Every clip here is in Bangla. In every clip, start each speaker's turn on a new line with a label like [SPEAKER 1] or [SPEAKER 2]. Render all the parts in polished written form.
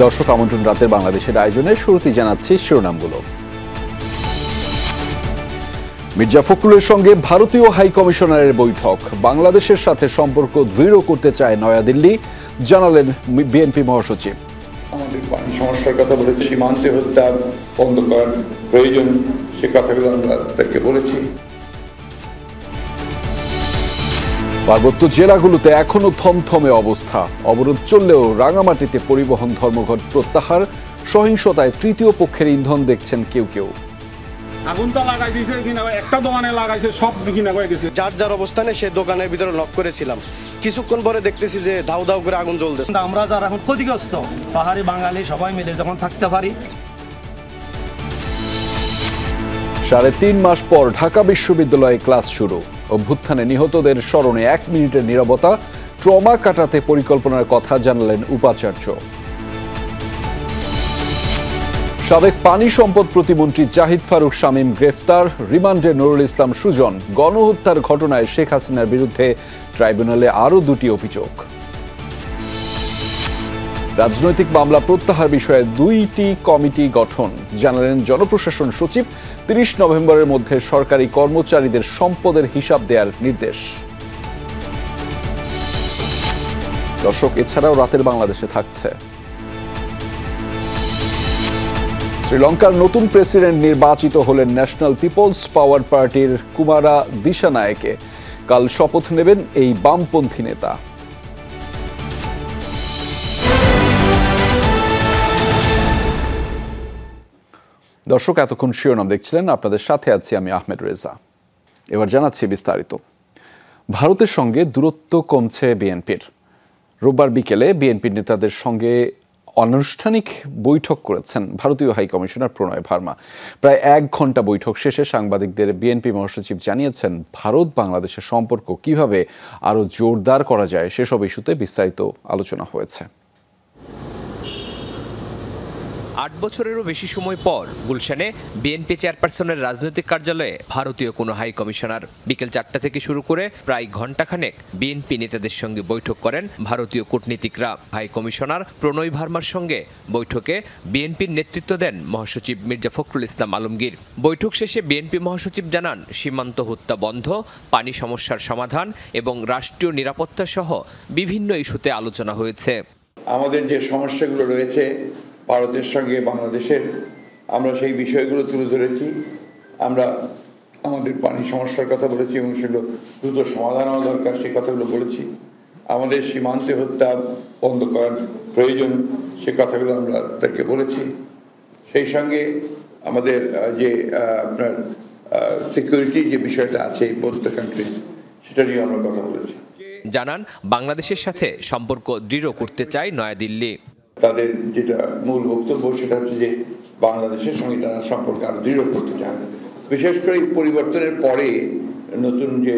[SPEAKER 1] দর্শক আমন্ত্রণ রাতের বাংলাদেশের আয়োজনে শুরুতেই জানাচ্ছি শিরোনামগুলো। মির্জা ফখরুলের সঙ্গে ভারতীয় হাই কমিশনারের বৈঠক, বাংলাদেশের সাথে সম্পর্ক দৃঢ় করতে চায় নয়াদিল্লি, জানালেন বিএনপি মহাসচিব।
[SPEAKER 2] আমাদের পানি সমস্যার কথা বলেছি, সীমান্তে হত্যা বন্ধ করার প্রয়োজন, সে কথাগুলো আমরা তাকে বলেছি।
[SPEAKER 1] পার্বত্য জেলাগুলোতে এখনো থমথমে অবস্থা, অবরোধ চললেও রাঙামাটিতে পরিবহন ধর্মঘট প্রত্যাহার, সহিংসতায় তৃতীয় পক্ষের ইন্ধন দেখছেন কেউ কেউ।
[SPEAKER 3] আগুনটা লাগাই দিয়েছে কিনা একটা দোকানে লাগাইছে, সব কিনা হয়ে গেছে।
[SPEAKER 4] যার যার অবস্থানে সে দোকানের ভিতরে লক করেছিলাম, কিছুক্ষণ পরে দেখতেছি যে ধাউ ধাউ করে আগুন জ্বলতেছে।
[SPEAKER 5] আমরা যারা এখন ক্ষতিগ্রস্ত পাহাড়ি বাঙালি সবাই মিলে যখন থাকতে পারি।
[SPEAKER 1] 3.5 মাস পর ঢাকা বিশ্ববিদ্যালয়ে ক্লাস শুরু, অভ্যুত্থানে নিহতদের স্মরণে 1 মিনিটের নীরবতা, ট্রমা কাটাতে পরিকল্পনার কথা জানালেন উপাচার্য। সাবেক পানি সম্পদ প্রতিমন্ত্রী জাহিদ ফারুক শামীম গ্রেফতার, রিমান্ডে নুরুল ইসলাম সুজন। গণহত্যার ঘটনায় শেখ হাসিনার বিরুদ্ধে ট্রাইব্যুনালে আরও 2টি অভিযোগ। রাজনৈতিক মামলা প্রত্যাহার বিষয়ে 2টি কমিটি গঠন, জানালেন জনপ্রশাসন সচিব। 30 নভেম্বরের মধ্যে সরকারি কর্মচারীদের সম্পদের হিসাব দেওয়ার নির্দেশ। দর্শক, এছাড়াও রাতের বাংলাদেশে থাকছে শ্রীলঙ্কার নতুন প্রেসিডেন্ট নির্বাচিত হলেন ন্যাশনাল পিপলস পাওয়ার পার্টির কুমারা দিশানায়েকে। কাল শপথ নেবেন এই বামপন্থী নেতা। দর্শক, এতক্ষণ শিরোনাম দেখছিলেন, আপনাদের সাথে আছি আমি আহমেদ রেজা। এবার জানাচ্ছি বিস্তারিত। ভারতের সঙ্গে দূরত্ব কমছে বিএনপির। রোববার বিকেলে বিএনপির নেতাদের সঙ্গে আনুষ্ঠানিক বৈঠক করেছেন ভারতীয় হাই কমিশনার প্রণয় ভার্মা। প্রায় 1 ঘন্টা বৈঠক শেষে সাংবাদিকদের বিএনপি মহাসচিব জানিয়েছেন, ভারত বাংলাদেশের সম্পর্ক কিভাবে আরও জোরদার করা যায় সেসব ইস্যুতে বিস্তারিত আলোচনা হয়েছে।
[SPEAKER 6] 8 বছরেরও বেশি সময় পর গুলশানে বিএনপি চেয়ারপারসনের রাজনৈতিক কার্যালয়ে ভারতীয় কোনো হাই কমিশনার বিকেল 4টা থেকে শুরু করে প্রায় ঘণ্টাখানেক বিএনপি নেতাদের সঙ্গে বৈঠক করেন ভারতীয় কূটনীতিকরা। হাই কমিশনার প্রণয় ভার্মার সঙ্গে বৈঠকে বিএনপির নেতৃত্ব দেন মহাসচিব মির্জা ফখরুল ইসলাম আলমগীর। বৈঠক শেষে বিএনপি মহাসচিব জানান, সীমান্ত হত্যা বন্ধ, পানি সমস্যার সমাধান এবং রাষ্ট্রীয় নিরাপত্তা সহ বিভিন্ন ইস্যুতে আলোচনা হয়েছে।
[SPEAKER 2] আমাদের যে সমস্যাগুলো রয়েছে ভারতের সঙ্গে বাংলাদেশের, আমরা সেই বিষয়গুলো তুলে ধরেছি। আমরা আমাদের পানি সমস্যার কথা বলেছি এবং সেগুলো দ্রুত সমাধান হওয়া দরকার, সেই কথাগুলো বলেছি। আমাদের সীমান্তে হত্যা বন্ধ করার প্রয়োজন, সে কথাগুলো আমরা তাকে বলেছি। সেই সঙ্গে আমাদের যে আপনার সিকিউরিটি যে বিষয়টা আছে বোথ দ্য কান্ট্রিজ, সেটা নিয়ে আমরা কথা বলেছি।
[SPEAKER 6] জানান, বাংলাদেশের সাথে সম্পর্ক দৃঢ় করতে চায় নয়াদিল্লি।
[SPEAKER 2] তাদের যেটা মূল বক্তব্য সেটা হচ্ছে যে বাংলাদেশের সঙ্গে তারা সম্পর্ক আরো দৃঢ় করতে চান। বিশেষ করে এই পরিবর্তনের পরে নতুন যে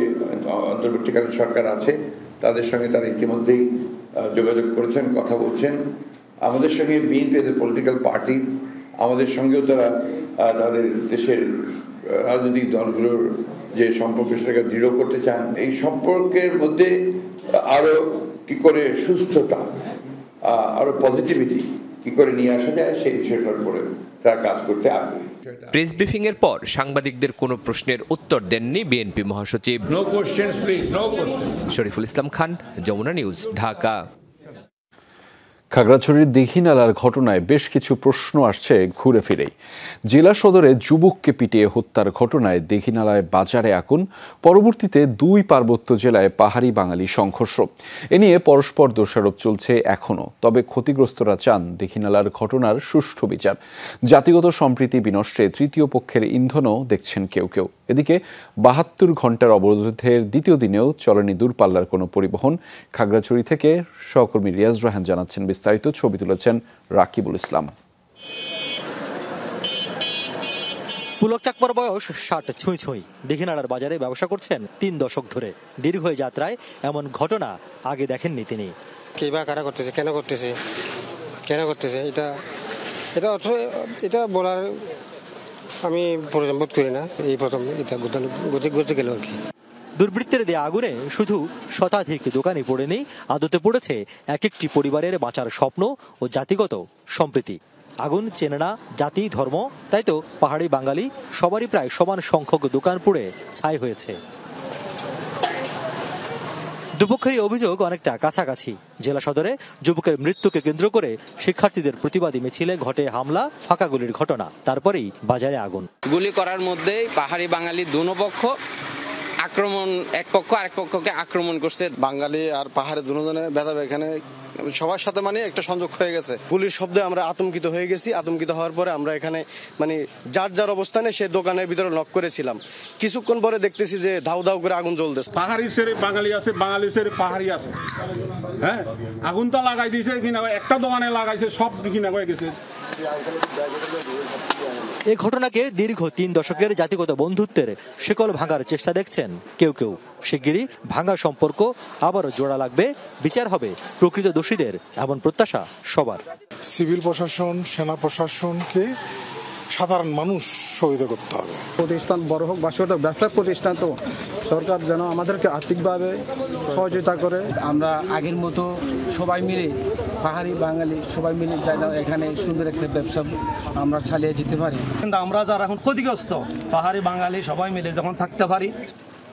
[SPEAKER 2] অন্তর্বর্তীকালীন সরকার আছে তাদের সঙ্গে তারা ইতিমধ্যেই যোগাযোগ করেছেন, কথা বলছেন। আমাদের সঙ্গে বিএনপি পলিটিক্যাল পার্টি, আমাদের সঙ্গেও তারা তাদের দেশের রাজনৈতিক দলগুলোর যে সম্পর্ক সেটাকে দৃঢ় করতে চান। এই সম্পর্কের মধ্যে আরো কি করে সুস্থতা, আরো পজিটিভিটি কি করে নিয়ে আসা যায় সেই বিষয়টার উপরে তারা কাজ করতে আগ্রহী।
[SPEAKER 6] প্রেস ব্রিফিং এর পর সাংবাদিকদের কোনো প্রশ্নের উত্তর দেননি বিএনপি মহাসচিব।
[SPEAKER 2] No questions please, no question.
[SPEAKER 6] Shariful Islam Khan, Jamuna news, Dhaka.
[SPEAKER 1] খাগড়াছড়ির দীঘিনালার ঘটনায় বেশ কিছু প্রশ্ন আসছে ঘুরে ফিরেই। জেলা সদরে যুবককে পিটিয়ে হত্যার ঘটনায় দীঘিনালায় বাজারে আগুন, পরবর্তীতে 2 পার্বত্য জেলায় পাহাড়ি বাঙালি সংঘর্ষ। এ নিয়ে পরস্পর দোষারোপ চলছে এখনও। তবে ক্ষতিগ্রস্তরা চান দীঘিনালার ঘটনার সুষ্ঠু বিচার। জাতিগত সম্প্রীতি বিনষ্টে তৃতীয় পক্ষের ইন্ধনও দেখছেন কেউ কেউ। এদিকে 72 ঘন্টার অবরোধের দ্বিতীয় দিনেও চলেনি দূরপাল্লার কোনো পরিবহন। খাগড়াছড়ি থেকে সহকর্মী রিয়াজ রাহান জানাচ্ছেন বিস্তারিত। ছবি তুলেছেন রাকিবুল ইসলাম।
[SPEAKER 7] পুলক চাকমার বয়স 60 ছুঁই ছুঁই। দীঘিনালার বাজারে ব্যবসা করছেন 3 দশক ধরে। দীর্ঘ যাত্রায় এমন ঘটনা আগে দেখেননি তিনি।
[SPEAKER 8] কে বা কারা করতেছে, কেন করতেছে এটা এটা বলার আমি প্রয়োজন বোধ করি না। এই প্রথম এটা ঘটে গেল আর কি।
[SPEAKER 7] দুর্বৃত্তের দেয়া আগুনে শুধু শতাধিক দোকানে পড়েনি, আদতে পড়েছে এক একটি পরিবারের বাঁচার স্বপ্ন ও জাতিগত সম্প্রীতি। আগুন চেনে না জাতি, ধর্ম, তাই তো পাহাড়ি বাঙালি সবারই প্রায় সমান সংখ্যক দোকান পুড়ে ছাই হয়েছে। দুপক্ষেরই অভিযোগ অনেকটা কাছাকাছি। জেলা সদরে যুবকের মৃত্যুকে কেন্দ্র করে শিক্ষার্থীদের প্রতিবাদী মিছিলে ঘটে হামলা, ফাঁকা গুলির ঘটনা, তারপরেই বাজারে আগুন।
[SPEAKER 9] গুলি করার মধ্যেই পাহাড়ি বাঙালি দুনো পক্ষ আক্রমণ, এক পক্ষ আরেক পক্ষকে আক্রমণ করছে।
[SPEAKER 4] বাঙালি আর পাহাড়ে দুজনে ভেদাভেদ, এখানে সবার সাথে মানে একটা সংযোগ হয়ে গেছে।
[SPEAKER 5] গুলির শব্দে আমরা আতঙ্কিত হয়ে গেছি। আতঙ্কিত হওয়ার পরে আমরা এখানে যার যার অবস্থানে সে দোকানের ভিতরে লক করেছিলাম। কিছুক্ষণ পরে দেখতেছি যে ধাউ ধাউ করে আগুন জ্বলতেছে।
[SPEAKER 3] পাহাড়ির সেরে বাঙালি আছে, বাঙালির সেরে পাহাড়ি আছে। হ্যাঁ, আগুনটা লাগাই দিয়েছে কিনা, একটা দোকানে লাগাইছে, সব কিনা হয়ে গেছে।
[SPEAKER 7] এই ঘটনাকে দীর্ঘ 3 দশকের জাতিগত বন্ধুত্বের শিকল ভাঙার চেষ্টা দেখছেন কেউ কেউ। শিগগিরই ভাঙা সম্পর্ক আবারও জোড়া লাগবে, বিচার হবে প্রকৃত দোষীদের, এমন প্রত্যাশা সবার।
[SPEAKER 10] সিভিল প্রশাসন, সেনা প্রশাসনকে সাধারণ মানুষ সহযোগিতা করতে হবে।
[SPEAKER 11] প্রতিষ্ঠান বড় হোক বা ছোট, ব্যবসার প্রতিষ্ঠান তো সরকার যেন আমাদেরকে আর্থিকভাবে সহযোগিতা করে।
[SPEAKER 5] আমরা আগের মতো সবাই মিলে, পাহাড়ি বাঙালি সবাই মিলে এখানে সুন্দর একটা ব্যবসা আমরা চালিয়ে যেতে পারি। কিন্তু আমরা যারা এখন ক্ষতিগ্রস্ত, পাহাড়ি বাঙালি সবাই মিলে যখন থাকতে পারি।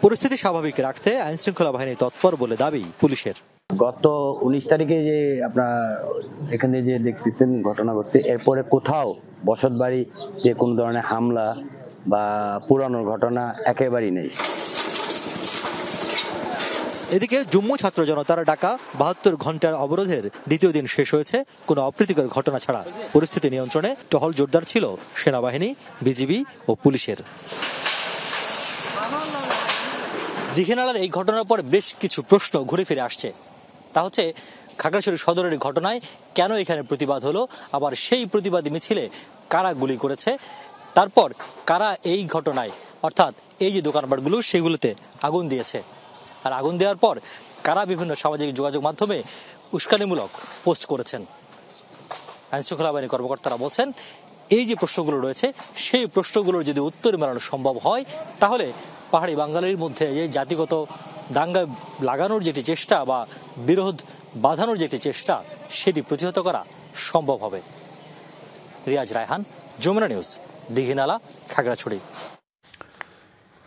[SPEAKER 7] পরিস্থিতি স্বাভাবিক রাখতে আইনশৃঙ্খলা বাহিনী তৎপর বলে দাবি পুলিশের।
[SPEAKER 12] গত 19 তারিখে যে আপনার এখানে যে দেখতেছেন ঘটনা ঘটছে, এরপরে কোথাও বসত বাড়ি যে কোনো ধরনের হামলা বা পুরানোর ঘটনা একেবারেই নেই।
[SPEAKER 7] এদিকে জম্মু ছাত্র জনতার ডাকা 72 ঘন্টার অবরোধের দ্বিতীয় দিন শেষ হয়েছে কোনো অপ্রীতিকর ঘটনা ছাড়া। পরিস্থিতি নিয়ন্ত্রণে টহল জোরদার ছিল সেনাবাহিনী, বিজিবি ও পুলিশের। দীঘিনালার এই ঘটনার পর বেশ কিছু প্রশ্ন ঘুরে ফিরে আসছে। তা হচ্ছে, খাগড়াছড়ি সদরের ঘটনায় কেন এখানে প্রতিবাদ হলো, আবার সেই প্রতিবাদী মিছিলে কারা গুলি করেছে, তারপর কারা এই ঘটনায় অর্থাৎ এই যে দোকানপাটগুলো সেগুলোতে আগুন দিয়েছে, আর আগুন দেওয়ার পর কারা বিভিন্ন সামাজিক যোগাযোগ মাধ্যমে উস্কানিমূলক পোস্ট করেছেন। আইনশৃঙ্খলা বাহিনী কর্মকর্তারা বলছেন, এই যে প্রশ্নগুলো রয়েছে সেই প্রশ্নগুলোর যদি উত্তর মেলানো সম্ভব হয়, তাহলে পাহাড়ি বাঙালির মধ্যে এই জাতিগত দাঙ্গা লাগানোর যেটি চেষ্টা বা বিরোধ বাঁধানোর যেটি চেষ্টা, সেটি প্রতিহত করা সম্ভব হবে। রিয়াজ রায়হান, যমুনা নিউজ, দীঘিনালা, খাগড়াছড়ি।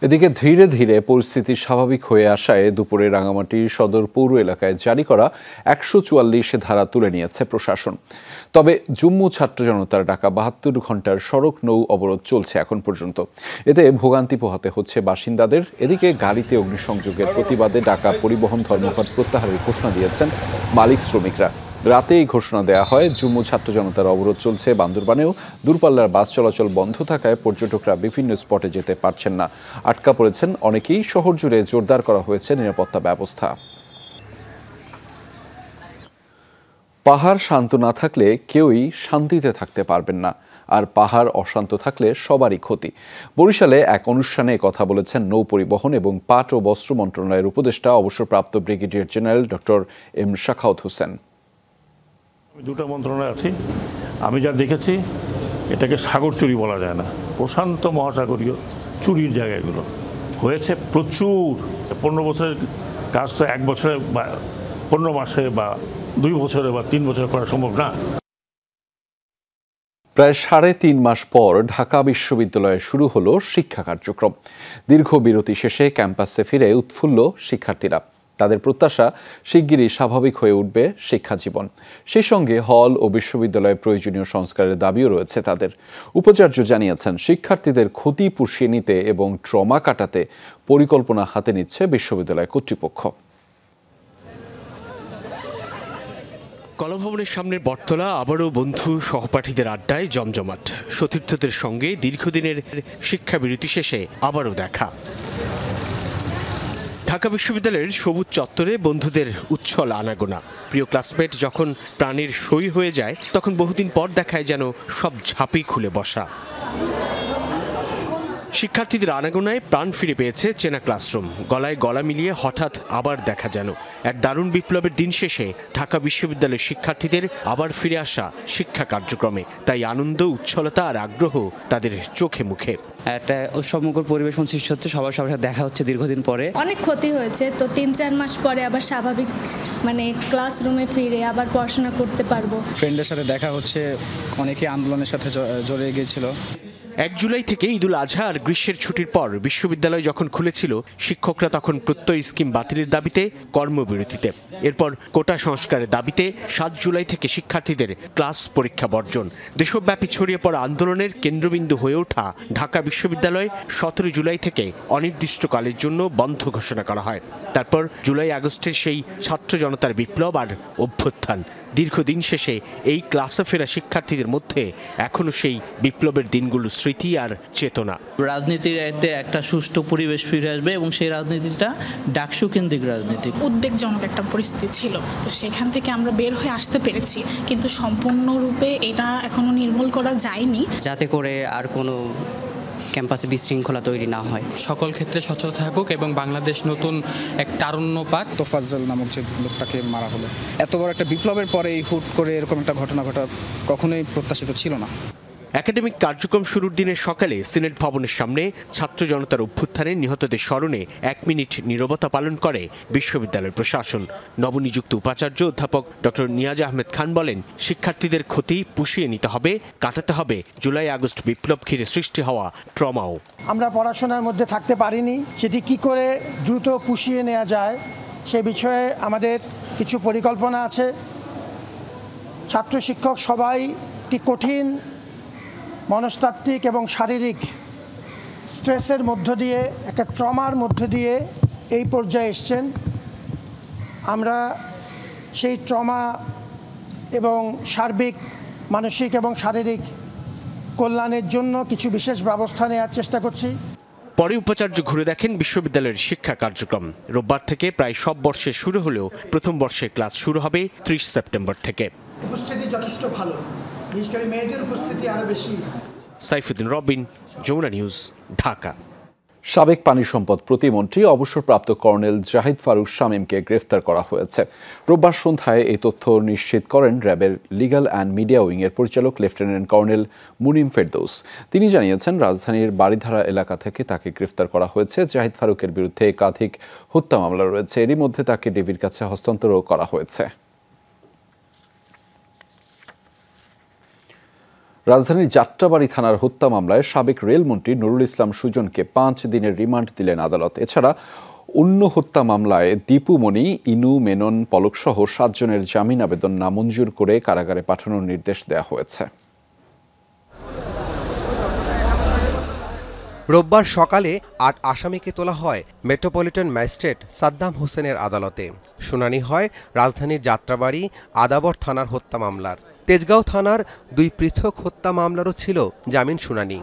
[SPEAKER 1] এদিকে ধীরে ধীরে পরিস্থিতি স্বাভাবিক হয়ে আসায় দুপুরে রাঙামাটি সদর পৌর এলাকায় জারি করা 144 ধারা তুলে নিয়েছে প্রশাসন। তবে জম্মু ছাত্র জনতার ডাকা 72 ঘন্টার সড়ক নৌ অবরোধ চলছে এখন পর্যন্ত। এতে ভোগান্তি পোহাতে হচ্ছে বাসিন্দাদের। এদিকে গাড়িতে অগ্নিসংযোগের প্রতিবাদে ডাকা পরিবহন ধর্মঘট প্রত্যাহারের ঘোষণা দিয়েছেন মালিক শ্রমিকরা। রাতেই ঘোষণা দেওয়া হয়। জম্মু ছাত্র জনতার অবরোধ চলছে বান্দরবানেও। দূরপাল্লার বাস চলাচল বন্ধ থাকায় পর্যটকরা বিভিন্ন স্পটে যেতে পারছেন না, আটকা পড়েছেন অনেকেই। শহর জুড়ে জোরদার করা হয়েছে নিরাপত্তা ব্যবস্থা। পাহাড় শান্ত না থাকলে কেউই শান্তিতে থাকতে পারবেন না, আর পাহাড় অশান্ত থাকলে সবারই ক্ষতি। বরিশালে এক অনুষ্ঠানে কথা বলেছেন নৌ পরিবহন এবং পাট ও বস্ত্র মন্ত্রণালয়ের উপদেষ্টা অবসরপ্রাপ্ত brigadier general doctor M Sakhawat Hossain.
[SPEAKER 13] দুটো মন্ত্রণালয় আছে, আমি যা দেখেছি এটাকে সাগর চুরি বলা যায় না, প্রশান্ত মহাসাগরীয় চুরির জায়গাগুলো হয়েছে প্রচুর। 15 বছরের কাজ তো 1 বছরে বা 15 মাসে বা 2 বছরে বা 3 বছরে করা সম্ভব না।
[SPEAKER 1] প্রায় 3.5 মাস পর ঢাকা বিশ্ববিদ্যালয়ে শুরু হলো শিক্ষা কার্যক্রম। দীর্ঘ বিরতি শেষে ক্যাম্পাসে ফিরে উৎফুল্ল শিক্ষার্থীরা। তাদের প্রত্যাশা, শিগগিরই স্বাভাবিক হয়ে উঠবে শিক্ষা জীবন। সেই সঙ্গে হল ও বিশ্ববিদ্যালয়ে প্রয়োজনীয় সংস্কারের দাবিও রয়েছে তাদের। উপাচার্য জানিয়েছেন, শিক্ষার্থীদের ক্ষতি পুষিয়ে নিতে এবং ট্রমা কাটাতে পরিকল্পনা হাতে নিচ্ছে বিশ্ববিদ্যালয় কর্তৃপক্ষ।
[SPEAKER 14] কলাভবনের সামনের বটতলা আবারও বন্ধু সহপাঠীদের আড্ডায় জমজমাট। সতীর্থদের সঙ্গে দীর্ঘদিনের শিক্ষাবিরতি শেষে আবারও দেখা। ঢাকা বিশ্ববিদ্যালয়ের সবুজ চত্বরে বন্ধুদের উচ্ছল আনাগোনা। প্রিয় ক্লাসমেট যখন প্রাণের সই হয়ে যায়, তখন বহুদিন পর দেখায় যেন সব ঝাঁপি খুলে বসা। শিক্ষার্থীদের আনাগোনায় প্রাণ ফিরে পেয়েছে চেনা ক্লাসরুম। গলায় গলা মিলিয়ে হঠাৎ আবার দেখা যেন এক দারুণ বিপ্লবের দিন শেষে ঢাকা বিশ্ববিদ্যালয়ের শিক্ষার্থীদের আবার ফিরে আসা শিক্ষা কার্যক্রমে। তাই আনন্দ, উচ্ছলতা আর আগ্রহ তাদের চোখে মুখে।
[SPEAKER 15] একটা উৎসবমুখর পরিবেশ সৃষ্টি হচ্ছে, সবার সাথে দেখা হচ্ছে দীর্ঘদিন পরে।
[SPEAKER 16] অনেক ক্ষতি হয়েছে, তো ৩-৪ মাস পরে আবার স্বাভাবিক ক্লাসরুমে ফিরে আবার পড়াশোনা করতে পারবো।
[SPEAKER 17] ফ্রেন্ডের সাথে দেখা হচ্ছে, অনেকে আন্দোলনের সাথে জড়িয়ে গিয়েছিল।
[SPEAKER 14] ১ জুলাই থেকে ঈদুল আজহা আর গ্রীষ্মের ছুটির পর বিশ্ববিদ্যালয় যখন খুলেছিল, শিক্ষকরা তখন প্রত্যয় স্কিম বাতিলের দাবিতে কর্মবিরতিতে। এরপর কোটা সংস্কারের দাবিতে ৭ জুলাই থেকে শিক্ষার্থীদের ক্লাস পরীক্ষা বর্জন। দেশব্যাপী ছড়িয়ে পড়া আন্দোলনের কেন্দ্রবিন্দু হয়ে ওঠা ঢাকা বিশ্ববিদ্যালয় ১৭ জুলাই থেকে অনির্দিষ্টকালের জন্য বন্ধ ঘোষণা করা হয়। তারপর জুলাই আগস্টের সেই ছাত্র জনতার বিপ্লব আর অভ্যুত্থান। দীর্ঘদিন শেষে এই ক্লাসে ফেরা শিক্ষার্থীদের মধ্যে এখনো সেই বিপ্লবের দিনগুলোর স্মৃতি আর চেতনা।
[SPEAKER 15] রাজনীতির একটা সুষ্ঠু পরিবেশ ফিরে আসবে এবং সেই রাজনীতিটা ডাকসু কেন্দ্রিক রাজনীতি।
[SPEAKER 18] উদ্বেগজনক একটা পরিস্থিতি ছিল, তো সেখান থেকে আমরা বের হয়ে আসতে পেরেছি, কিন্তু সম্পূর্ণরূপে এটা এখনো নির্মূল করা যায়নি,
[SPEAKER 19] যাতে করে আর কোনো ক্যাম্পাসে বিশৃঙ্খলা তৈরি না হয়।
[SPEAKER 20] সকল ক্ষেত্রে সচল থাকুক এবং বাংলাদেশ নতুন এক তারুণ্য পাক।
[SPEAKER 17] তোফাজ্জল নামক যে লোকটাকে মারা হলো, এত বড় একটা বিপ্লবের পরে হুট করে এরকম একটা ঘটনা ঘটা কখনোই প্রত্যাশিত ছিল না।
[SPEAKER 14] একাডেমিক কার্যক্রম শুরুর দিনের সকালে সিনেট ভবনের সামনে ছাত্র জনতার অভ্যুত্থানে নিহতদের স্মরণে ১ মিনিট নীরবতা পালন করে বিশ্ববিদ্যালয় প্রশাসন। নবনিযুক্ত উপাচার্য অধ্যাপক ডক্টর নিয়াজ আহমেদ খান বলেন, শিক্ষার্থীদের ক্ষতি পুষিয়ে নিতে হবে, কাটাতে হবে জুলাই আগস্ট বিপ্লব ঘিরে সৃষ্টি হওয়া ট্রমাও।
[SPEAKER 21] আমরা পড়াশোনার মধ্যে থাকতে পারিনি, সেটি কি করে দ্রুত পুষিয়ে নেওয়া যায় সে বিষয়ে আমাদের কিছু পরিকল্পনা আছে। ছাত্র শিক্ষক সবাই একটি কঠিন মনস্তাত্ত্বিক এবং শারীরিক স্ট্রেসের মধ্য দিয়ে, একটা ট্রমার মধ্য দিয়ে এই পর্যায়ে এসছেন। আমরা সেই ট্রমা এবং সার্বিক মানসিক এবং শারীরিক কল্যাণের জন্য কিছু বিশেষ ব্যবস্থা নেওয়ার চেষ্টা করছি।
[SPEAKER 14] পরে উপাচার্য ঘুরে দেখেন বিশ্ববিদ্যালয়ের শিক্ষা কার্যক্রম। রোববার থেকে প্রায় সব বর্ষে শুরু হলেও প্রথম বর্ষের ক্লাস শুরু হবে ৩০ সেপ্টেম্বর থেকে।
[SPEAKER 21] উপস্থিতি যথেষ্ট ভালো, বিশেষ করে মেয়েদের উপস্থিতি আরো বেশি।
[SPEAKER 14] সাইফুদ্দিন রবিন, যমুনা নিউজ, ঢাকা।
[SPEAKER 1] সাবেক পানি সম্পদ প্রতিমন্ত্রী অবসরপ্রাপ্ত কর্নেল জাহিদ ফারুক শামীমকে গ্রেফতার করা হয়েছে। রোববার সন্ধ্যায় এই তথ্য নিশ্চিত করেন র্যাবের লিগ্যাল অ্যান্ড মিডিয়া উইংয়ের পরিচালক লেফটেন্যান্ট কর্নেল মুনিম ফেরদৌস। তিনি জানিয়েছেন, রাজধানীর বাড়িধারা এলাকা থেকে তাকে গ্রেফতার করা হয়েছে। জাহিদ ফারুকের বিরুদ্ধে একাধিক হত্যা মামলা রয়েছে, এরই মধ্যে তাকে ডিবির কাছে হস্তান্তরও করা হয়েছে। রাজধানীর যাত্রাবাড়ী থানার হত্যা মামলায় সাবেক রেলমন্ত্রী নুরুল ইসলাম সুজনকে 5 দিনের রিমান্ড দিলেন আদালত। এছাড়া অন্য হত্যা মামলায় দীপু মনি, ইনু, মেনন, পলকসহ 7 জনের জামিন আবেদন নামঞ্জুর করে কারাগারে পাঠানোর নির্দেশ দেওয়া হয়েছে।
[SPEAKER 22] রোববার সকালে 8 আসামিকে তোলা হয় মেট্রোপলিটন ম্যাজিস্ট্রেট সাদ্দাম হোসেনের আদালতে। শুনানি হয় রাজধানীর যাত্রাবাড়ী আদাবর থানার হত্যা মামলার। তেজগাঁও থানার 2 পৃথক হত্যা মামলারও ছিল জামিন শুনানি।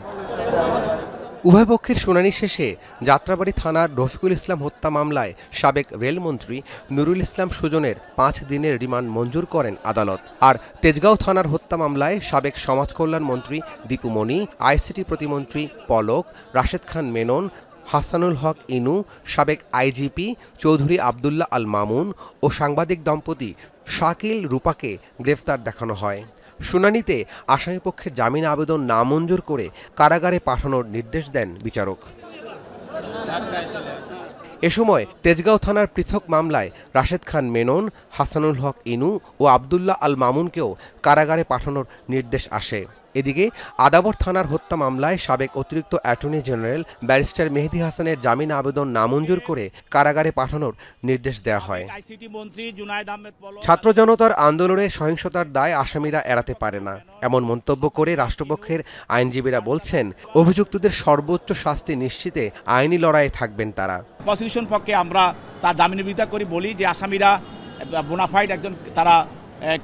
[SPEAKER 22] উভয় পক্ষের শুনানি শেষে যাত্রাবাড়ী থানার রফিকুল ইসলাম হত্যা মামলায় সাবেক রেলমন্ত্রী নুরুল ইসলাম সুজনের 5 দিনের রিমান্ড মঞ্জুর করেন আদালত। আর তেজগাঁও থানার হত্যা মামলায় সাবেক সমাজ কল্যাণ মন্ত্রী দীপু মনি, আইসিটি প্রতিমন্ত্রী পলক, রাশেদ খান মেনন, হাসানুল হক ইনু, সাবেক আইজিপি চৌধুরী আবদুল্লাহ আল মামুন ও সাংবাদিক দম্পতি শাকিল রূপাকে গ্রেফতার দেখানো হয়। শুনানিতে আসামিপক্ষের জামিন আবেদন নামঞ্জুর করে কারাগারে পাঠানোর নির্দেশ দেন বিচারক। এ সময় তেজগাঁও থানার পৃথক মামলায় রাশেদ খান মেনন, হাসানুল হক ইনু ও আবদুল্লাহ আল মামুনকেও কারাগারে পাঠানোর নির্দেশ আসে। এদিকে আদাবর থানার হত্যা মামলায় সাবেক অতিরিক্ত অ্যাটর্নি জেনারেল ব্যারিস্টার মেহেদী হাসানের জামিন আবেদন নামঞ্জুর করে কারাগারে পাঠানোর নির্দেশ দেওয়া হয়। ছাত্র জনতার আন্দোলনে সহিংসতার দায় আসামিরা এড়াতে পারে না, এমন মন্তব্য করে রাষ্ট্রপক্ষের আইনজীবীরা বলছেন, অভিযুক্তদের সর্বোচ্চ শাস্তি নিশ্চিতে আইনি লড়াইয়ে থাকবেন তারা।
[SPEAKER 23] প্রসিকিউশন পক্ষে আমরা তার জামিনের বিরোধিতা করি, বলি যে আসামিরা বোনাফাইড একজন তারা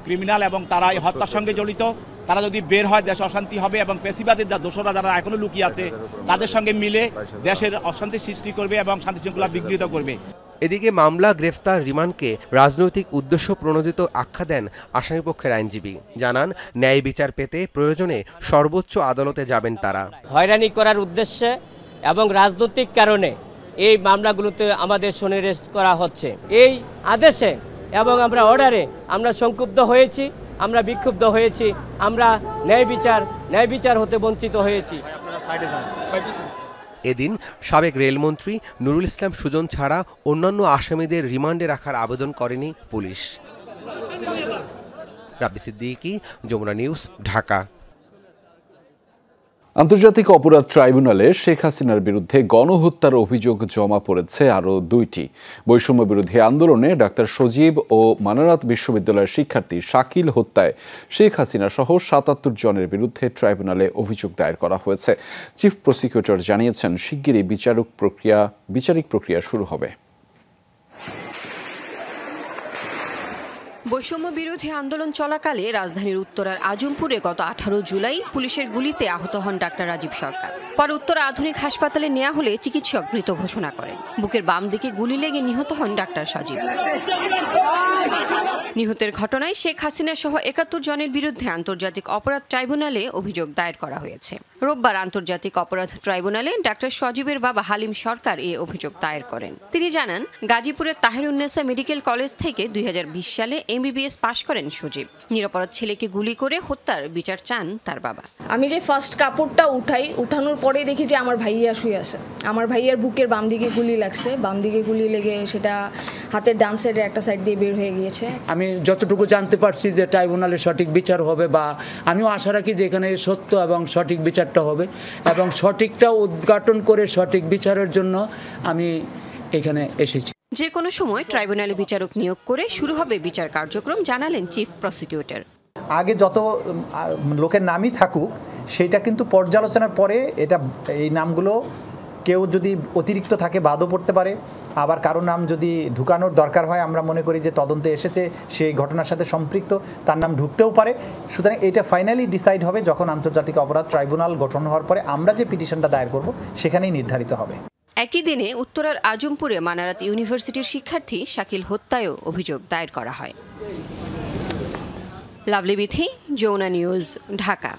[SPEAKER 23] ক্রিমিনাল এবং তারা এই হত্যার সঙ্গে জড়িত। তারা যদি বের হয় দেশে অশান্তি হবে এবং পেশিবাদের দোষরা যারা এখনো লুকিয়ে আছে তাদের সঙ্গে মিলে দেশের অশান্তি সৃষ্টি করবে এবং শান্তি শৃঙ্খলা বিঘ্নিত করবে।
[SPEAKER 22] এদিকে মামলা, গ্রেফতার, রিমান্ডকে রাজনৈতিক উদ্দেশ্য প্রণোদিত আখ্যা দেন আসামিপক্ষের আইনজীবী। জানান, ন্যায় বিচার পেতে প্রয়োজনে সর্বোচ্চ আদালতে যাবেন তারা।
[SPEAKER 24] হয়রানি করার উদ্দেশ্যে
[SPEAKER 2] এবং রাজনৈতিক কারণে এই মামলাগুলোতে আমাদের সন্নিবেশ করা হচ্ছে। এই আদেশে এবং আমরা অর্ডারে আমরা সংক্ষুব্ধ হয়েছি, আমরা বিক্ষুব্ধ হয়েছি, আমরা ন্যায় বিচার হতে বঞ্চিত হয়েছি।
[SPEAKER 22] এদিন সাবেক রেলমন্ত্রী নুরুল ইসলাম সুজন ছাড়া অন্যান্য আসামিদের রিমান্ডে রাখার আবেদন করেনি পুলিশ। রাব্বি সিদ্দিকী, যমুনা নিউজ, ঢাকা।
[SPEAKER 1] আন্তর্জাতিক অপরাধ ট্রাইব্যুনালে শেখ হাসিনার বিরুদ্ধে গণহত্যার অভিযোগ জমা পড়েছে আরও 2টি। বৈষম্য বিরোধী আন্দোলনে ডাক্তার সজীব ও মানারাত বিশ্ববিদ্যালয়ের শিক্ষার্থী শাকিল হত্যায় শেখ হাসিনা সহ 77 জনের বিরুদ্ধে ট্রাইব্যুনালে অভিযোগ দায়ের করা হয়েছে। চিফ প্রসিকিউটর জানিয়েছেন, শিগগিরই বিচারিক প্রক্রিয়া শুরু হবে।
[SPEAKER 6] বৈষম্য বিরোধী আন্দোলন চলাকালে রাজধানীর উত্তরার আজমপুরে গত 18 জুলাই পুলিশের গুলিতে আহত হন ডাক্তার রাজীব সরকার। পরে উত্তরা আধুনিক হাসপাতালে নেওয়া হলে চিকিৎসক মৃত ঘোষণা করেন। বুকের বাম দিকে গুলি লেগে নিহত হন ডাক্তার সজীব। নিহতের ঘটনায় শেখ হাসিনা সহ 71 জনের বিরুদ্ধে আন্তর্জাতিক অপরাধ ট্রাইব্যুনালে অভিযোগ দায়ের করা হয়েছে। রোববার আন্তর্জাতিক অপরাধ ট্রাইব্যুনালে ডাক্তার সজীবের বাবা হালিম সরকার এই অভিযোগ দায়ের করেন। তিনি জানান, গাজীপুরের তাহেরুন্নেসা মেডিকেল কলেজ থেকে 2020 সালে MBBS পাশ করেন সজীব। নিরপরাধ ছেলেকে গুলি করে হত্যার বিচার চান তার বাবা।
[SPEAKER 8] আমি যে ফার্স্ট কাপড়টা উঠানোর পরে দেখি যে আমার ভাইয়া শুয়ে আছে। আমার ভাইয়ার বুকের বাম দিকে গুলি লাগছে, বাম দিকে গুলি লেগে সেটা হাতের ডান সাইডের একটা সাইড দিয়ে বের হয়ে গিয়েছে।
[SPEAKER 24] আমি যতটুকু জানতে পারছি যে ট্রাইব্যুনালে সঠিক বিচার হবে, বা আমিও আশা রাখি যে এখানে সত্য এবং সঠিক বিচারটা হবে, এবং সঠিকটা উদ্ঘাটন করে সঠিক বিচারের জন্য আমি এখানে এসেছি।
[SPEAKER 6] যে কোনো সময় ট্রাইব্যুনালে বিচারক নিয়োগ করে শুরু হবে বিচার কার্যক্রম, জানালেন চিফ প্রসিকিউটর।
[SPEAKER 25] আগে যত লোকের নামই থাকুক, সেটা কিন্তু পর্যালোচনার পরে এই নামগুলো কেউ যদি অতিরিক্ত থাকে বাদও পড়তে পারে, আবার কারো নাম যদি ঢুকানোর দরকার হয়, আমরা মনে করি যে তদন্তে এসেছে সেই ঘটনার সাথে সম্পৃক্ত, তার নাম ঢুকতেও পারে। সুতরাং এটা ফাইনালি ডিসাইড হবে যখন আন্তর্জাতিক অপরাধ ট্রাইব্যুনাল গঠন হওয়ার পরে আমরা যে পিটিশনটা দায়ের করব সেখানেই নির্ধারিত হবে।
[SPEAKER 6] একই দিনে উত্তরার আজমপুরে মানারাত ইউনিভার্সিটির শিক্ষার্থী শাকিল হত্যায়ও অভিযোগ দায়ের করা হয়। লাভলি বিথি, যমুনা নিউজ, ঢাকা।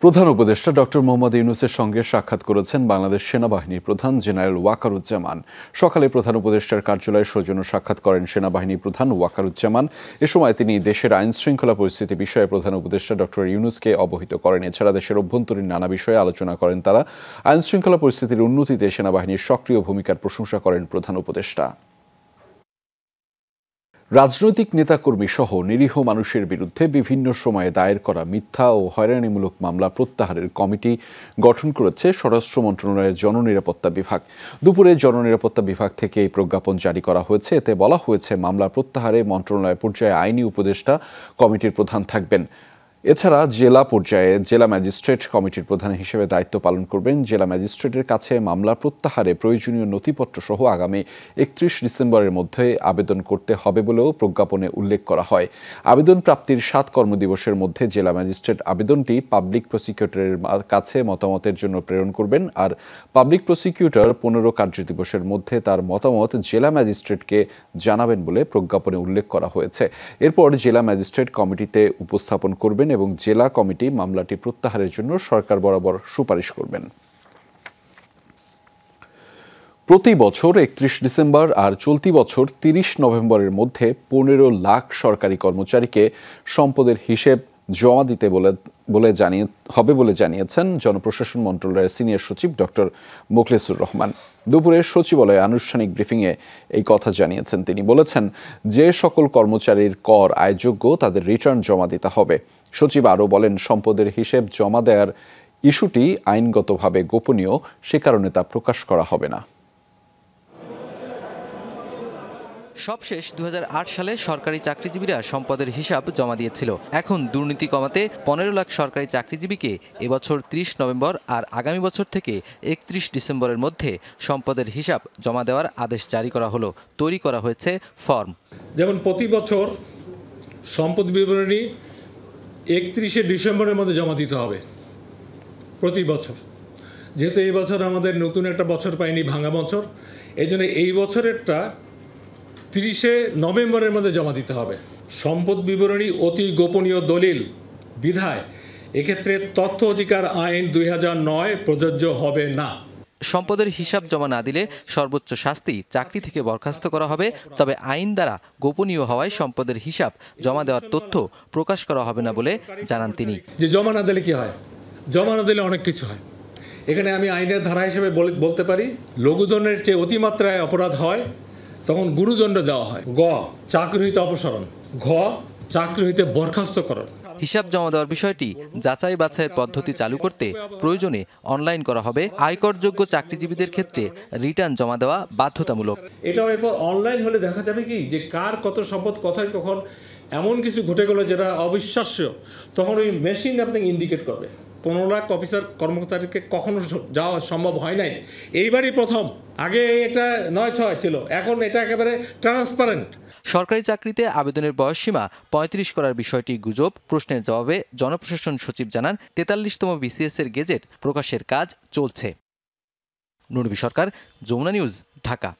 [SPEAKER 1] প্রধান উপদেষ্টা ডক্টর মোহাম্মদ ইউনূসের সঙ্গে সাক্ষাৎ করেছেন বাংলাদেশ সেনাবাহিনীর প্রধান জেনারেল ওয়াকারুজ্জামান। সকালে প্রধান উপদেষ্টার কার্যালয়ে সৌজন্য সাক্ষাৎ করেন সেনাবাহিনী প্রধান ওয়াকারুজ্জামান। এ সময় তিনি দেশের আইন শৃঙ্খলা পরিস্থিতি বিষয়ে প্রধান উপদেষ্টা ডক্টর ইউনূসকে অবহিত করেন। এছাড়া দেশের অভ্যন্তরীণ নানা বিষয়ে আলোচনা করেন তারা। আইন শৃঙ্খলা পরিস্থিতির উন্নতিতে সেনাবাহিনীর সক্রিয় ভূমিকার প্রশংসা করেন প্রধান উপদেষ্টা। রাজনৈতিক নেতাকর্মী সহ নিরীহ মানুষের বিরুদ্ধে বিভিন্ন সময়ে দায়ের করা মিথ্যা ও হয়রানিমূলক মামলা প্রত্যাহারের কমিটি গঠন করেছে স্বরাষ্ট্র মন্ত্রণালয়ের জননিরাপত্তা বিভাগ। দুপুরে জননিরাপত্তা বিভাগ থেকে এই প্রজ্ঞাপন জারি করা হয়েছে। এতে বলা হয়েছে, মামলা প্রত্যাহারে মন্ত্রণালয় পর্যায়ে আইনি উপদেষ্টা কমিটির প্রধান থাকবেন। এছাড়া জেলা পর্যায়ে জেলা ম্যাজিস্ট্রেট কমিটির প্রধান হিসেবে দায়িত্ব পালন করবেন। জেলা ম্যাজিস্ট্রেটের কাছে মামলা প্রত্যাহারে প্রয়োজনীয় নথিপত্র সহ আগামী 31 ডিসেম্বরের মধ্যে আবেদন করতে হবে বলেও প্রজ্ঞাপনে উল্লেখ করা হয়। আবেদন প্রাপ্তির 7 কর্মদিবসের মধ্যে জেলা ম্যাজিস্ট্রেট আবেদনটি পাবলিক প্রসিকিউটরের কাছে মতামতের জন্য প্রেরণ করবেন, আর পাবলিক প্রসিকিউটর 15 কার্যদিবসের মধ্যে তার মতামত জেলা ম্যাজিস্ট্রেটকে জানাবেন বলে প্রজ্ঞাপনে উল্লেখ করা হয়েছে। এরপর জেলা ম্যাজিস্ট্রেট কমিটিতে উপস্থাপন করবেন এবং জেলা কমিটি মামলাটি প্রত্যাহারের জন্য সরকার বরাবর সুপারিশ করবেন। প্রতি বছর 31 ডিসেম্বর আর চলতি বছর 30 নভেম্বরের মধ্যে 15 লাখ সরকারি কর্মচারীকে সম্পদের হিসেব জমা দিতে বলে জানিয়েছেন জনপ্রশাসন মন্ত্রণালয়ের সিনিয়র সচিব ডক্টর মোখলেসুর রহমান। দুপুরে সচিবালয়ে আনুষ্ঠানিক ব্রিফিংয়ে এই কথা জানিয়েছেন তিনি। বলেছেন, যে সকল কর্মচারীর কর আয়যোগ্য তাদের রিটার্ন জমা দিতে হবে। সচিব আরও বলেন, সম্পদের হিসেব জমা দেওয়ার ইস্যুটি আইনগতভাবে গোপনীয়, সে কারণে তা প্রকাশ করা হবে না।
[SPEAKER 26] সবশেষ 2008 সালে সরকারি চাকরিজীবীরা সম্পদের হিসাব জমা দিয়েছিল। এখন দুর্নীতি কমাতে 15 লাখ সরকারি চাকরিজীবীকে এবছর 30 নভেম্বর আর আগামী বছর থেকে 31 ডিসেম্বরের মধ্যে সম্পদের হিসাব জমা দেওয়ার আদেশ জারি করা হলো। তৈরি করা হয়েছে ফর্ম।
[SPEAKER 13] যেমন প্রতি বছর সম্পদ বিবরণী 31 ডিসেম্বরের মধ্যে জমা দিতে হবে প্রতি বছর। যেহেতু এই বছর আমাদের নতুন একটা বছর পাইনি, ভাঙা বছর, এই জন্য এই বছরেরটা 30 নভেম্বরের মধ্যে জমা দিতে হবে। সম্পদ বিবরণী অতি গোপনীয় দলিল বিধায় এক্ষেত্রে তথ্য অধিকার আইন 2009 প্রযোজ্য হবে না।
[SPEAKER 26] সম্পদের হিসাব জমা না দিলে সর্বোচ্চ শাস্তি চাকরি থেকে বরখাস্ত করা হবে, তবে আইন দ্বারা গোপনীয় হওয়ায় সম্পদের হিসাব জমা দেওয়ার তথ্য প্রকাশ করা হবে না বলে জানান তিনি।
[SPEAKER 3] যে জমা না দিলে কি হয়? জমা না দিলে অনেক কিছু হয়। এখানে আমি আইনের ধারা হিসেবে বলতে পারি, লঘুদণ্ডের চেয়ে অতিমাত্রায় অপরাধ হয় তখন গুরুদণ্ড দেওয়া হয়। গ, চাকরি হইতে অপসারণ। ঘ, চাকরি হইতে বরখাস্তকরণ।
[SPEAKER 26] হিসাব জমা দেওয়ার বিষয়টি যাচাই বাছাইয়ের পদ্ধতি চালু করতে প্রয়োজনে অনলাইন করা হবে। আয়করযোগ্য চাকরিজীবীদের ক্ষেত্রে রিটার্ন জমা দেওয়া বাধ্যতামূলক।
[SPEAKER 3] এটাও এরপর অনলাইন হলে দেখা যাবে কি যে কার কত সম্পদ কোথায় কখন এমন কিছু ঘটে গেল যেটা অবিশ্বাস্য, তখন ওই মেশিন আপনাকে ইন্ডিকেট করবে। 15 লাখ অফিসার কর্মচারীকে কখনো যাওয়া সম্ভব হয় নাই, এইবারই প্রথম। আগে এটা 9-6 ছিল, এখন এটা একেবারে ট্রান্সপারেন্ট।
[SPEAKER 26] সরকারি চাকরিতে আবেদনের বয়সসীমা 35 করার বিষয়টি গুজব। প্রশ্নের জবাবে জনপ্রশাসন সচিব জানান 43তম বিসিএস এর গেজেট প্রকাশের কাজ চলছে। নুরবি সরকার, যমুনা নিউজ, ঢাকা।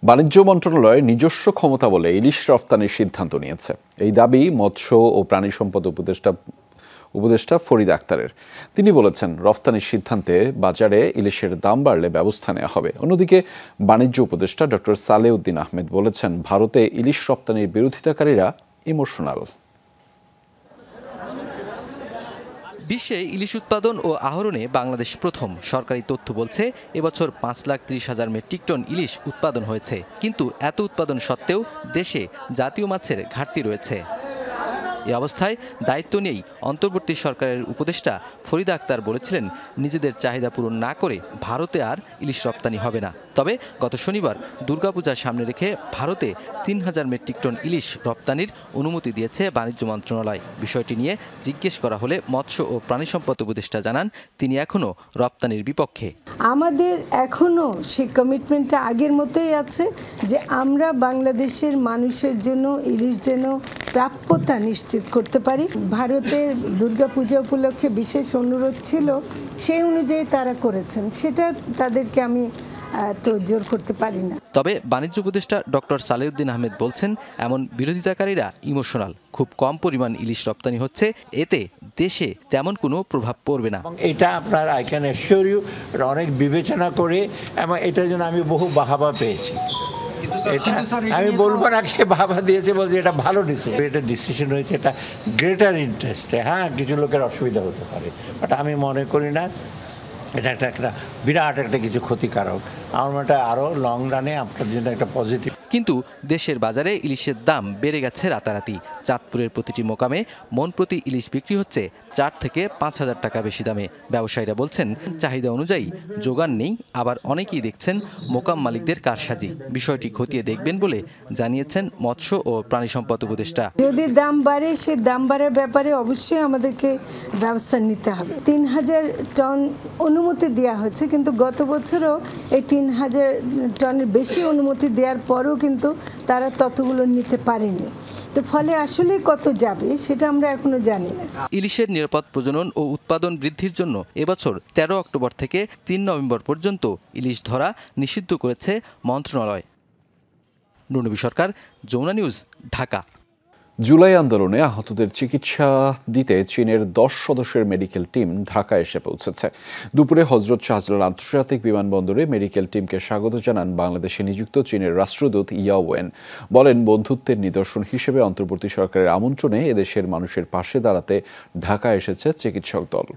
[SPEAKER 1] বাণিজ্য মন্ত্রণালয় নিজস্ব ক্ষমতা বলে ইলিশ রফতানির সিদ্ধান্ত নিয়েছে। এই দাবি মৎস্য ও প্রাণী সম্পদ উপদেষ্টা ফরিদ আক্তারের। তিনি বলেছেন, রফতানির সিদ্ধান্তে বাজারে ইলিশের দাম বাড়লে ব্যবস্থা নেওয়া হবে। অন্যদিকে বাণিজ্য উপদেষ্টা ডক্টর সালেউদ্দিন আহমেদ বলেছেন, ভারতে ইলিশ রপ্তানির বিরোধিতাকারীরা ইমোশনাল।
[SPEAKER 26] বিশ্বে ইলিশ উৎপাদন ও আহরণে বাংলাদেশ প্রথম। সরকারি তথ্য বলছে এবছর 5,30,000 মেট্রিক টন ইলিশ উৎপাদন হয়েছে। কিন্তু এত উৎপাদন সত্ত্বেও দেশে জাতীয় মাছের ঘাটতি রয়েছে। এই অবস্থায় দায়িত্ব নিয়েই অন্তর্বর্তী সরকারের উপদেষ্টা ফরিদ আক্তার বলেছিলেন, নিজেদের চাহিদা পূরণ না করে ভারতে আর ইলিশ রপ্তানি হবে না। তবে গত শনিবার দুর্গাপূজার সামনে রেখে ভারতে 3,000 মেট্রিক টন ইলিশ রপ্তানির অনুমতি দিয়েছে বাণিজ্য মন্ত্রণালয়। বিষয়টি নিয়ে জিজ্ঞেস করা হলে মৎস্য ও প্রাণী সম্পদ উপদেষ্টা জানান, তিনি এখনও রপ্তানির বিপক্ষে।
[SPEAKER 4] আমাদের এখনও সেই কমিটমেন্টটা আগের মতোই আছে যে আমরা বাংলাদেশের মানুষের জন্য ইলিশ যেন প্রাপ্যতা নিশ্চিত করতে পারি। ভারতের দুর্গাপূজা উপলক্ষে বিশেষ অনুরোধ ছিল, সেই অনুযায়ী তারা করেছেন, সেটা তাদেরকে আমি তো জোর করতে পারি না।
[SPEAKER 26] তবে বাণিজ্য উপদেষ্টা ডক্টর সালেউদ্দিন আহমেদ বলছেন, এমন বিরোধিতাকারীরা ইমোশনাল। খুব কম পরিমাণ ইলিশ রপ্তানি হচ্ছে, এতে দেশে তেমন কোনো প্রভাব পড়বে না।
[SPEAKER 5] এটা আপনার আই ক্যান অ্যাসিওর ইউ অনেক বিবেচনা করে, এবং এটার জন্য আমি বহু বাহাবা পেয়েছি। এটা আমি বলবো না সে বাবা দিয়েছে, বলছে এটা ভালো ডিসিশন, এটা ডিসিশন হয়েছে, এটা গ্রেটার ইন্টারেস্টে। হ্যাঁ, কিছু লোকের অসুবিধা হতে পারে, বাট আমি মনে করি না এটা একটা বিরাট একটা কিছু ক্ষতিকারক। আমার মনে হয় আরও লং রানে আপনার জন্য একটা পজিটিভ।
[SPEAKER 26] কিন্তু দেশের বাজারে ইলিশের দাম বেড়ে গেছে রাতারাতি। চাঁদপুরের প্রতিটি মোকামে মন প্রতি ইলিশ বিক্রি হচ্ছে 4 থেকে 5,000 টাকা বেশি দামে। ব্যবসায়ীরা বলছেন, চাহিদা অনুযায়ী যোগান নেই, আবার অনেকেই দেখছেন মোকাম মালিকদের কারসাজি। বিষয়টি খতিয়ে দেখবেন বলে জানিয়েছেন মৎস্য ও প্রাণী সম্পদ উপদেষ্টা।
[SPEAKER 4] যদি দাম বাড়ে, সে দাম বাড়ার ব্যাপারে অবশ্যই আমাদেরকে ব্যবস্থা নিতে হবে। 3,000 টন অনুমতি দেওয়া হয়েছে, কিন্তু গত বছরও এই 3,000 টনের বেশি অনুমতি দেওয়ার পরও কিন্তু তারা ততগুলো নিতে পারেনি। তো ফলে আসলে কত যাবে সেটা আমরা এখনো জানি না।
[SPEAKER 26] ইলিশের নিরাপদ প্রজনন ও উৎপাদন বৃদ্ধির জন্য এবছর 13 অক্টোবর থেকে 3 নভেম্বর পর্যন্ত ইলিশ ধরা নিষিদ্ধ করেছে মন্ত্রণালয়। নুরবি সরকার, যমুনা নিউজ, ঢাকা।
[SPEAKER 1] জুলাই আন্দোলনে আহতদের চিকিৎসা দিতে চীনের 10 সদস্যের মেডিকেল টিম ঢাকা এসে পৌঁছেছে। দুপুরে হজরত শাহজালাল আন্তর্জাতিক বিমানবন্দরে মেডিকেল টিমকে স্বাগত জানান বাংলাদেশে নিযুক্ত চীনের রাষ্ট্রদূত ইয়া ওয়েন। বলেন, বন্ধুত্বের নিদর্শন হিসেবে অন্তর্বর্তী সরকারের আমন্ত্রণে এদেশের মানুষের পাশে দাঁড়াতে ঢাকা এসেছে চিকিৎসক দল।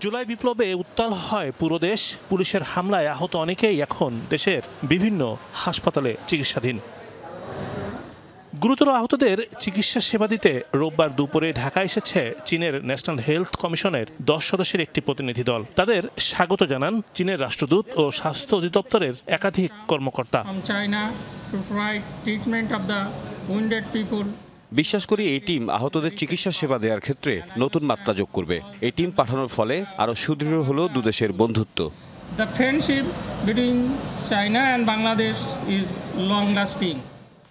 [SPEAKER 9] জুলাই বিপ্লবে উত্তাল হয় পুরো দেশ। পুলিশের হামলায় আহত অনেকেই এখন দেশের বিভিন্ন হাসপাতালে চিকিৎসাধীন। গুরুতর আহতদের চিকিৎসা সেবা দিতে রোববার দুপুরে ঢাকা এসেছে চীনের ন্যাশনাল হেলথ কমিশনের 10 সদস্যের একটি প্রতিনিধি দল। তাদের স্বাগত জানান চীনের রাষ্ট্রদূত ও স্বাস্থ্য অধিদপ্তরের একাধিক কর্মকর্তা।
[SPEAKER 10] বিশ্বাস করি এই টিম আহতদের চিকিৎসা সেবা দেওয়ার ক্ষেত্রে নতুন মাত্রা যোগ করবে। এই টিম পাঠানোর ফলে আরও সুদৃঢ় হলো দুদেশের বন্ধুত্ব।
[SPEAKER 11] The friendship between China and Bangladesh is long lasting.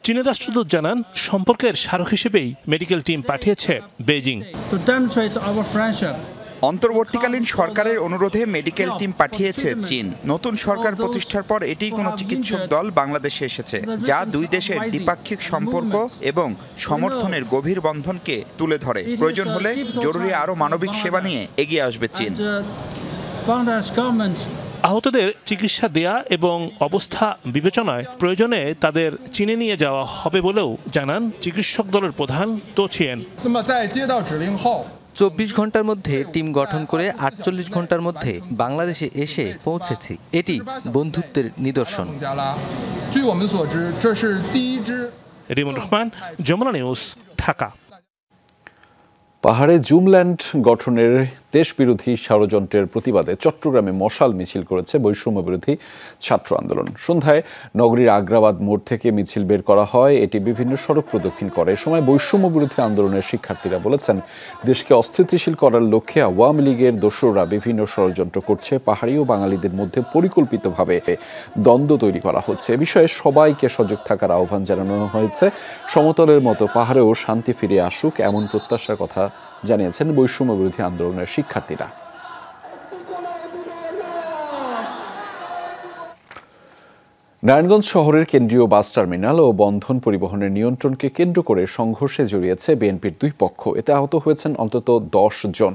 [SPEAKER 9] চীনের রাষ্ট্রদূত জানান, সম্পর্কের স্মারক হিসেবেই মেডিকেল টিম পাঠিয়েছে Beijing.
[SPEAKER 11] To demonstrate our friendship,
[SPEAKER 7] অন্তর্বর্তীকালীন সরকারের অনুরোধে মেডিকেল টিম পাঠিয়েছে চীন। নতুন সরকার প্রতিষ্ঠার পর এটি কোনো চিকিৎসক দল বাংলাদেশে এসেছে, যা দুই দেশের দ্বিপাক্ষিক সম্পর্ক এবং সমর্থনের গভীর বন্ধনকে তুলে ধরে। প্রয়োজন হলে জরুরি আরও মানবিক সেবা নিয়ে এগিয়ে আসবে চীন।
[SPEAKER 9] আহতদের চিকিৎসা দেয়া এবং অবস্থা বিবেচনায় প্রয়োজনে তাদের চীনে নিয়ে যাওয়া হবে বলেও জানান চিকিৎসক দলের প্রধান তো ছিয়েন।
[SPEAKER 26] 24 ঘন্টার মধ্যে টিম গঠন করে 48 ঘন্টার মধ্যে বাংলাদেশে এসে পৌঁছেছি। এটি বন্ধুত্বের নিদর্শন।
[SPEAKER 9] রিমন রহমান, যমুনা নিউজ, ঢাকা।
[SPEAKER 1] পাহাড়ে জুমল্যান্ড গঠনের দেশবিরোধী ষড়যন্ত্রের প্রতিবাদে চট্টগ্রামে মশাল মিছিল করেছে বৈষম্য বিরোধী ছাত্র আন্দোলন। সন্ধ্যায় নগরীর আগ্রাবাদ মোড় থেকে মিছিল বের করা হয়। এটি বিভিন্ন সড়ক প্রদক্ষিণ করে। এ সময় বৈষম্য বিরোধী আন্দোলনের শিক্ষার্থীরা বলেছেন, দেশকে অস্থিতিশীল করার লক্ষ্যে আওয়ামী লীগের দোসররা বিভিন্ন ষড়যন্ত্র করছে। পাহাড়ি ও বাঙালিদের মধ্যে পরিকল্পিতভাবে দ্বন্দ্ব তৈরি করা হচ্ছে। এ বিষয়ে সবাইকে সজাগ থাকার আহ্বান জানানো হয়েছে। সমতলের মতো পাহাড়েও শান্তি ফিরে আসুক, এমন প্রত্যাশার কথা জানিয়েছেন বৈষম্য বিরোধী আন্দোলনের শিক্ষার্থীরা। নারায়ণগঞ্জ শহরের কেন্দ্রীয় বাস টার্মিনাল ও বন্ধন পরিবহনের নিয়ন্ত্রণকে কেন্দ্র করে সংঘর্ষে জড়িয়েছে বিএনপির দুই পক্ষ। এতে আহত হয়েছেন অন্তত 10 জন।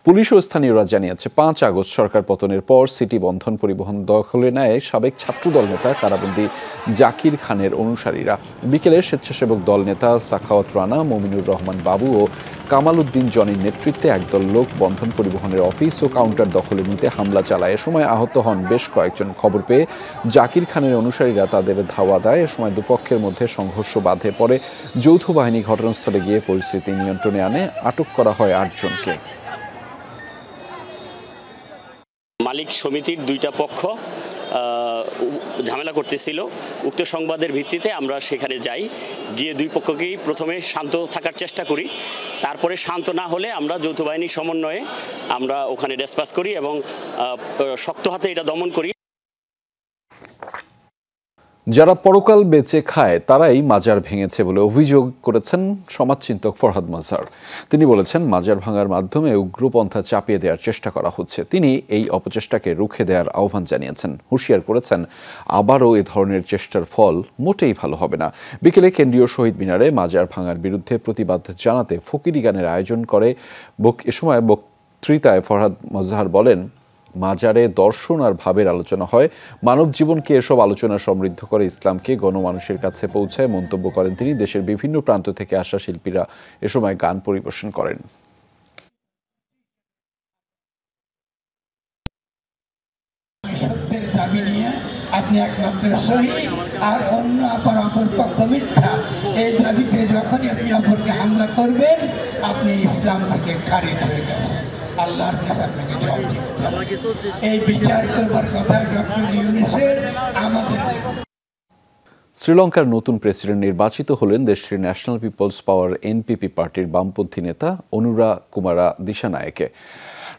[SPEAKER 1] পুলিশ ও স্থানীয়রা জানিয়েছে, 5 আগস্ট সরকার পতনের পর সিটি বন্ধন পরিবহন দখলে নেয় সাবেক ছাত্রদল নেতা কারাবন্দী জাকির খানের অনুসারীরা। বিকেলে স্বেচ্ছাসেবক দল নেতা সাখাওয়াত রানা, মমিনুর রহমান বাবু ও কামাল উদ্দিন জনির নেতৃত্বে একদল লোক বন্ধন পরিবহনের অফিস ও কাউন্টার দখলে নিতে হামলা চালায়। এ সময় আহত হন বেশ কয়েকজন। খবর পেয়ে জাকির খানের অনুসারীরা তাদের ধাওয়া দেয়। এ সময় দুপক্ষের মধ্যে সংঘর্ষ বাধে। পরে যৌথ বাহিনী ঘটনাস্থলে গিয়ে পরিস্থিতি নিয়ন্ত্রণে আনে। আটক করা হয় 8 জনকে।
[SPEAKER 12] মালিক সমিতির দুইটা পক্ষ ঝামেলা করতেছিল। উক্ত সংবাদের ভিত্তিতে আমরা সেখানে যাই, গিয়ে দুই পক্ষকেই প্রথমে শান্ত থাকার চেষ্টা করি। তারপরে শান্ত না হলে আমরা যৌথ বাহিনীর সমন্বয়ে আমরা ওখানে ডিসপাস করি এবং শক্ত হাতে এটা দমন করি।
[SPEAKER 1] যারা পরকাল বেচে খায় তারাই মাজার ভেঙেছে বলে অভিযোগ করেছেন সমাজচিন্তক ফরহাদ মাজহার। তিনি বলেছেন, মাজার ভাঙার মাধ্যমে উগ্রপন্থা চাপিয়ে দেওয়ার চেষ্টা করা হচ্ছে। তিনি এই অপচেষ্টাকে রুখে দেওয়ার আহ্বান জানিয়েছেন। হুঁশিয়ার করেছেন, আবারও এ ধরনের চেষ্টার ফল মোটেই ভালো হবে না। বিকেলে কেন্দ্রীয় শহীদ মিনারে মাজার ভাঙার বিরুদ্ধে প্রতিবাদ জানাতে ফকিরি গানের আয়োজন করে। এ সময় বক্তৃতায় ফরহাদ মাজহার বলেন, মাজারে দর্শন আর ভাবের আলোচনা হয়। মানব জীবনকে এসব আলোচনা সমৃদ্ধ করে, ইসলামকে গণমানুষের কাছে পৌঁছায় মন্তব্য করেন তিনি। দেশের বিভিন্ন প্রান্ত থেকে আসা শিল্পীরা এ সময় গান পরিবেশন করেন।
[SPEAKER 15] সত্যের দাবি নিয়ে আপনি একমাত্র সহি আর অন্য অপর পক্ষ মিথ্যা, এই দাবিতে যখনই আপনি অপরকে হামলা করবেন আপনি ইসলাম থেকে খারিজ হয়ে গেছেন। আল্লাহর কাছে আপনাকে জবাব দিতে হবে। এই বিচার করবার কথা ডক্টর ইউনূসের আমাদের।
[SPEAKER 1] শ্রীলঙ্কার নতুন প্রেসিডেন্ট নির্বাচিত হলেন দেশটির ন্যাশনাল পিপলস পাওয়ার এনপিপি পার্টির বামপন্থী নেতা অনুরা কুমারা দিশানায়েকে।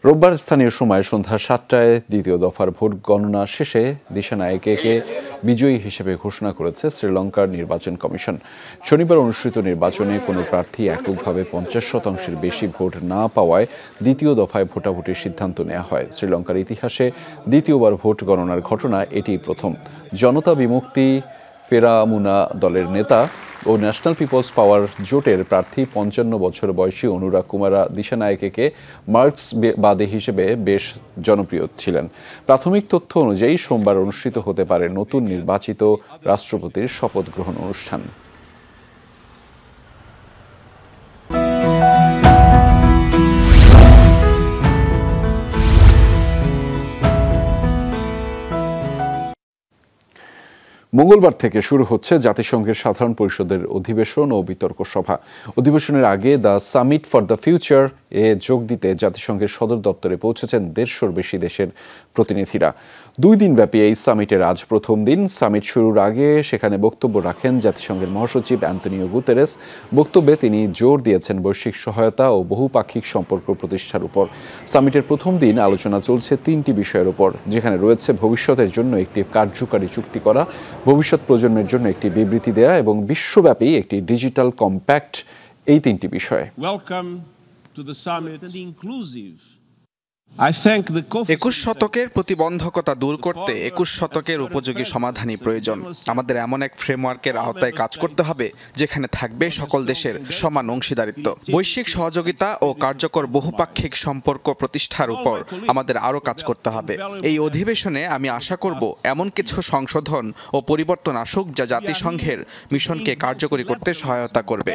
[SPEAKER 1] রোববার স্থানীয় সময় সন্ধ্যা 7টায় দ্বিতীয় দফার ভোট গণনা শেষে দিশানায়েকে বিজয়ী হিসেবে ঘোষণা করেছে শ্রীলঙ্কার নির্বাচন কমিশন। শনিবার অনুষ্ঠিত নির্বাচনে কোনো প্রার্থী এককভাবে 50% বেশি ভোট না পাওয়ায় দ্বিতীয় দফায় ভোটাভুটির সিদ্ধান্ত নেওয়া হয়। শ্রীলঙ্কার ইতিহাসে দ্বিতীয়বার ভোট গণনার ঘটনা এটি প্রথম। জনতা বিমুক্তি পেরামুনা দলের নেতা ও ন্যাশনাল পিপলস পাওয়ার জোটের প্রার্থী 55 বছর বয়সী অনুরা কুমারা দিশানায়েকে মার্ক্সবাদী হিসেবে বেশ জনপ্রিয় ছিলেন। প্রাথমিক তথ্য অনুযায়ী সোমবার অনুষ্ঠিত হতে পারে নতুন নির্বাচিত রাষ্ট্রপতির শপথ গ্রহণ অনুষ্ঠান। মঙ্গলবার থেকে শুরু হচ্ছে জাতিসংঘের সাধারণ পরিষদের অধিবেশন ও বিতর্ক সভা। অধিবেশনের আগে the summit for the future এ যোগ দিতে জাতিসংঘের সদর দপ্তরে পৌঁছেছেন 150-র বেশি দেশের প্রতিনিধিরা। 2 দিনব্যাপী এই সামিটের আজ প্রথম দিন। সামিট শুরুর আগে সেখানে বক্তব্য রাখেন জাতিসংঘের মহাসচিব অ্যান্তনিও গুতেরেস। বক্তব্যে তিনি জোর দিয়েছেন বৈশ্বিক সহায়তা ও বহুপাক্ষিক সম্পর্ক প্রতিষ্ঠার উপর। সামিটের প্রথম দিন আলোচনা চলছে 3টি বিষয়ের উপর, যেখানে রয়েছে ভবিষ্যতের জন্য একটি কার্যকারী চুক্তি করা, ভবিষ্যৎ প্রজন্মের জন্য একটি বিবৃতি দেয়া এবং বিশ্বব্যাপী একটি ডিজিটাল কম্প্যাক্ট। এই 3টি বিষয়।
[SPEAKER 16] Welcome to the summit, the inclusive 21 শতকের প্রতিবন্ধকতা দূর করতে 21 শতকের উপযোগী সমাধানই প্রয়োজন। আমাদের এমন এক ফ্রেমওয়ার্কের আওতায় কাজ করতে হবে যেখানে থাকবে সকল দেশের সমান অংশীদারিত্ব। বৈশ্বিক সহযোগিতা ও কার্যকর বহুপাক্ষিক সম্পর্ক প্রতিষ্ঠার উপর আমাদের আরও কাজ করতে হবে। এই অধিবেশনে আমি আশা করব এমন কিছু সংশোধন ও পরিবর্তন আসুক যা জাতিসংঘের মিশনকে কার্যকরী করতে সহায়তা করবে।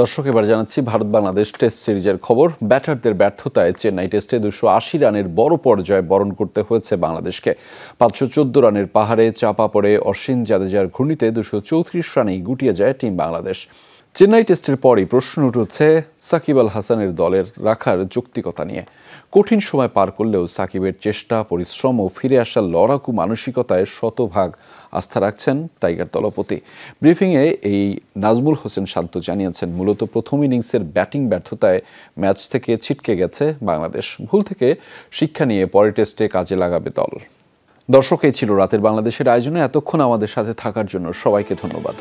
[SPEAKER 1] দর্শক, এবার জানাচ্ছি ভারত বাংলাদেশ টেস্ট সিরিজের খবর। ব্যাটারদের ব্যর্থতায় চেন্নাই টেস্টে 280 রানের বড় পর্যায়ে বরণ করতে হয়েছে বাংলাদেশকে। 514 রানের পাহাড়ে চাপা পড়ে অশ্বিন জাদেজার ঘূর্ণিতে 234 রানেই গুটিয়ে যায় টিম বাংলাদেশ। চেন্নাই টেস্টের পরই প্রশ্ন উঠেছে সাকিব আল হাসানের দলের রাখার যৌক্তিকতা নিয়ে। কঠিন সময় পার করলেও সাকিবের চেষ্টা, পরিশ্রম ও ফিরে আসার লড়াকু মানসিকতায় শতভাগ আস্থা রাখছেন টাইগার দলপতি। ব্রিফিংয়ে এই নাজমুল হোসেন শান্ত জানিয়েছেন, মূলত প্রথম ইনিংসের ব্যাটিং ব্যর্থতায় ম্যাচ থেকে ছিটকে গেছে বাংলাদেশ। ভুল থেকে শিক্ষা নিয়ে পরের টেস্টে কাজে লাগাবে দল। দর্শক, এই ছিল রাতের বাংলাদেশের আয়োজনে। এতক্ষণ আমাদের সাথে থাকার জন্য সবাইকে ধন্যবাদ।